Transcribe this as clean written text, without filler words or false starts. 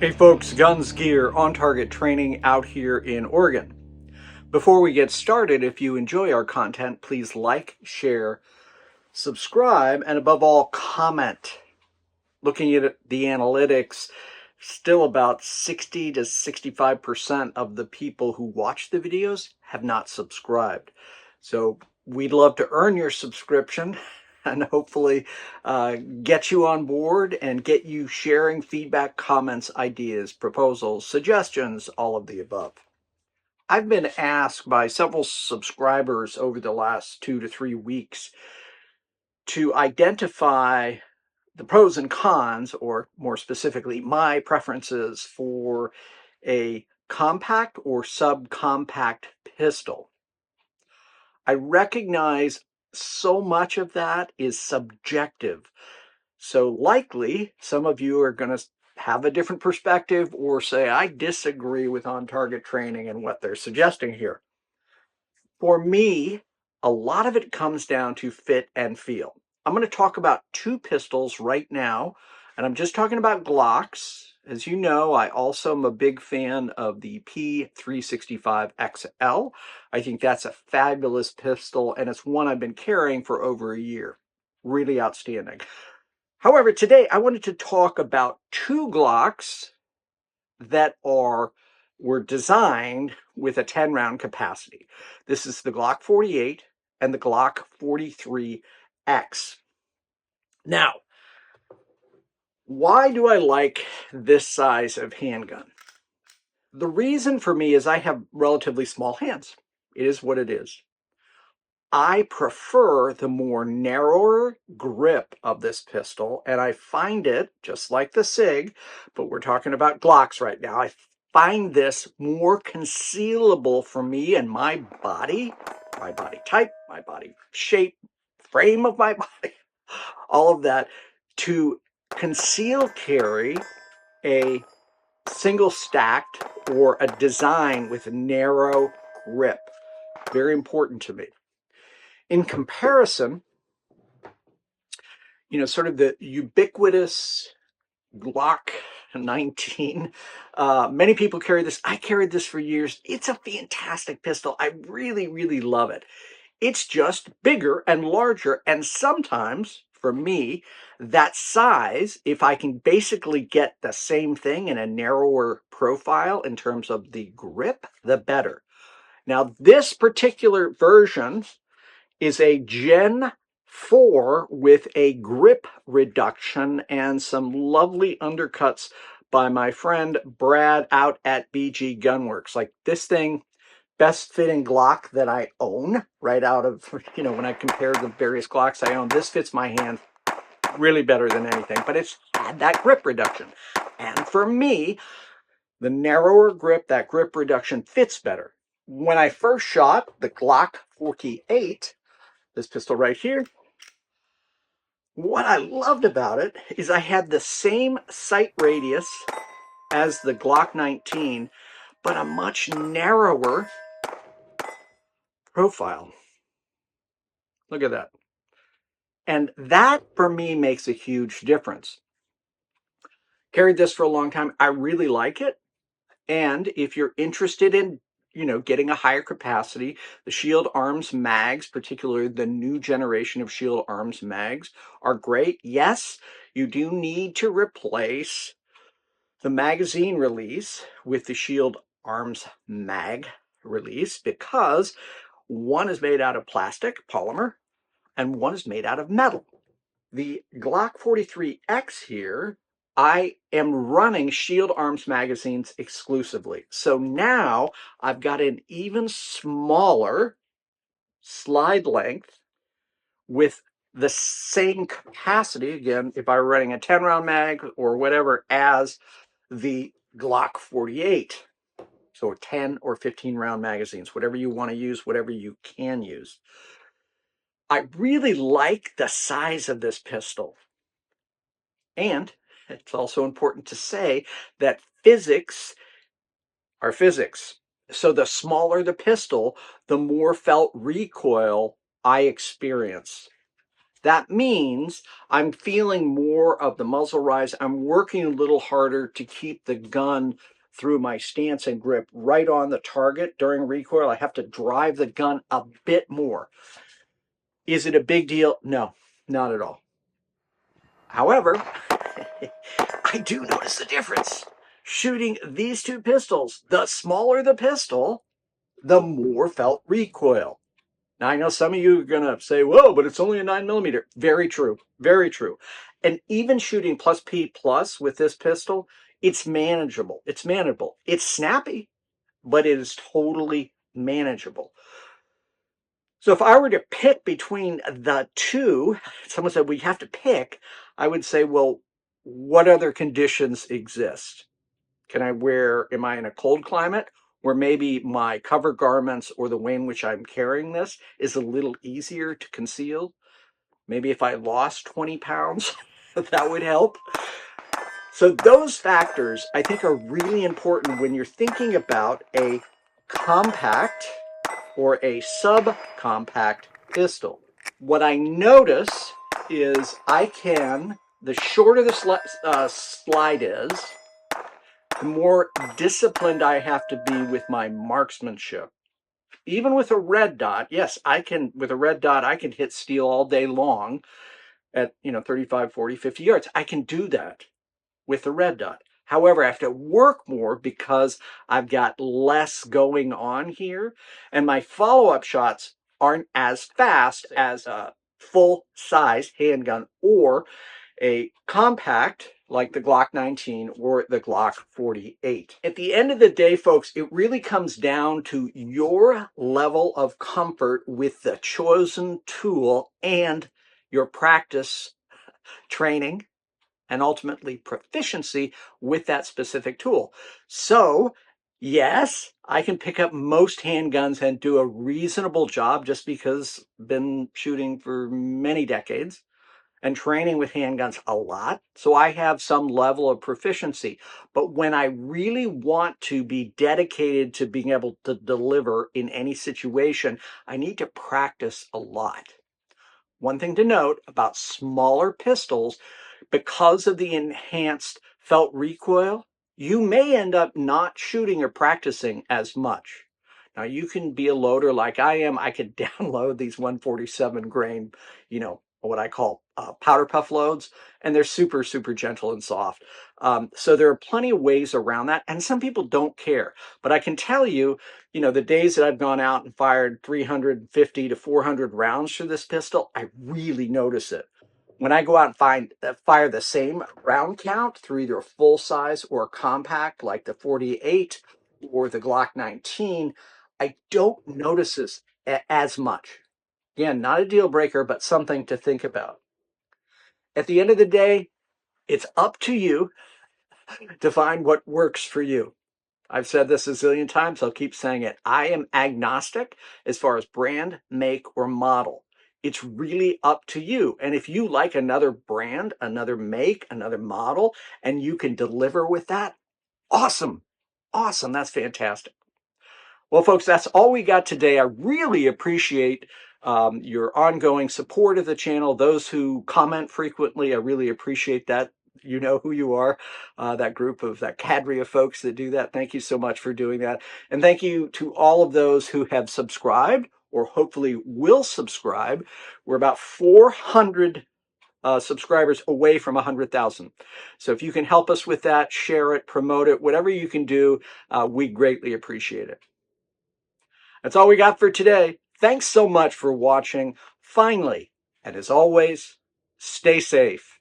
Hey folks, Guns Gear on target training out here in Oregon. Before we get started, if you enjoy our content, please like, share, subscribe, and above all, comment. Looking at the analytics, still about 60 to 65% of the people who watch the videos have not subscribed. So we'd love to earn your subscription and hopefully get you on board and get you sharing feedback, comments, ideas, proposals, suggestions, all of the above. I've been asked by several subscribers over the last 2 to 3 weeks to identify the pros and cons, or more specifically, my preferences for a compact or subcompact pistol. I recognize so much of that is subjective. So likely some of you are going to have a different perspective or say, I disagree with on target training and what they're suggesting here. For me, a lot of it comes down to fit and feel. I'm going to talk about two pistols right now, and I'm just talking about Glocks. As you know, I also am a big fan of the P365XL. I think that's a fabulous pistol, and it's one I've been carrying for over a year. Really outstanding. However, today I wanted to talk about two Glocks that were designed with a 10-round capacity. This is the Glock 48 and the Glock 43X. Now, why do I like this size of handgun? The reason for me is I have relatively small hands. It is what it is. I prefer the more narrower grip of this pistol, and I find it, just like the SIG, but we're talking about Glocks right now, I find this more concealable for me and my body type, my body shape, frame of my body, all of that, to conceal carry a single stacked or a design with a narrow grip. Very important to me. In comparison, sort of the ubiquitous Glock 19. Many people carry this. I carried this for years. It's a fantastic pistol. I really, really love it. It's just bigger and larger. And sometimes, for me, that size, if I can basically get the same thing in a narrower profile in terms of the grip, the better. Now, this particular version is a Gen 4 with a grip reduction and some lovely undercuts by my friend Brad out at BG Gunworks. Like this thing, best fitting Glock that I own, right out of, when I compare the various Glocks I own, this fits my hand really better than anything, but it's had that grip reduction. And for me, the narrower grip, that grip reduction fits better. When I first shot the Glock 48, this pistol right here, what I loved about it is I had the same sight radius as the Glock 19, but a much narrower profile. Look at that. And that, for me, makes a huge difference. Carried this for a long time. I really like it. And if you're interested in getting a higher capacity, the Shield Arms mags, particularly the new generation of Shield Arms mags, are great. Yes, you do need to replace the magazine release with the Shield Arms mag release because one is made out of plastic, polymer, and one is made out of metal. The Glock 43X here, I am running Shield Arms magazines exclusively. So now I've got an even smaller slide length with the same capacity, again, if I were running a 10-round mag or whatever, as the Glock 48. So 10 or 15-round magazines, whatever you want to use, whatever you can use. I really like the size of this pistol. And it's also important to say that physics are physics. So the smaller the pistol, the more felt recoil I experience. That means I'm feeling more of the muzzle rise. I'm working a little harder to keep the gun through my stance and grip right on the target. During recoil, I have to drive the gun a bit more. Is it a big deal? No, not at all. However, I do notice the difference. Shooting these two pistols, the smaller the pistol, the more felt recoil. Now, I know some of you are going to say, whoa, but it's only a 9mm. Very true. Very true. And even shooting plus P plus with this pistol, it's manageable. It's manageable. It's snappy, but it is totally manageable. So if I were to pick between the two, someone said we have to pick, I would say, well, what other conditions exist? Am I in a cold climate where maybe my cover garments or the way in which I'm carrying this is a little easier to conceal? Maybe if I lost 20 pounds, that would help. So those factors I think are really important when you're thinking about a compact or a subcompact pistol. What I notice is the shorter the slide is, the more disciplined I have to be with my marksmanship. Even with a red dot, yes, with a red dot, I can hit steel all day long at 35, 40, 50 yards. I can do that with the red dot. However, I have to work more because I've got less going on here, and my follow-up shots aren't as fast as a full-size handgun or a compact like the Glock 19 or the Glock 48. At the end of the day, folks, it really comes down to your level of comfort with the chosen tool and your practice, training, and ultimately proficiency with that specific tool. So, yes, I can pick up most handguns and do a reasonable job just because I've been shooting for many decades and training with handguns a lot. So I have some level of proficiency. But when I really want to be dedicated to being able to deliver in any situation, I need to practice a lot. One thing to note about smaller pistols, because of the enhanced felt recoil, you may end up not shooting or practicing as much. Now, you can be a loader like I am. I could download these 147 grain, what I call powder puff loads, and they're super, super gentle and soft. So there are plenty of ways around that, and some people don't care. But I can tell you, the days that I've gone out and fired 350 to 400 rounds through this pistol, I really notice it. When I go out and fire the same round count through either a full size or a compact like the 48 or the Glock 19, I don't notice this as much. Again, not a deal breaker, but something to think about. At the end of the day, it's up to you to find what works for you. I've said this a zillion times. I'll keep saying it. I am agnostic as far as brand, make, or model. It's really up to you. And if you like another brand, another make, another model, and you can deliver with that, awesome. Awesome. That's fantastic. Well, folks, that's all we got today. I really appreciate your ongoing support of the channel. Those who comment frequently, I really appreciate that. You know who you are, that cadre of folks that do that. Thank you so much for doing that. And thank you to all of those who have subscribed or hopefully will subscribe. We're about 400 subscribers away from 100,000. So if you can help us with that, share it, promote it, whatever you can do, we greatly appreciate it. That's all we got for today. Thanks so much for watching. Finally, and as always, stay safe.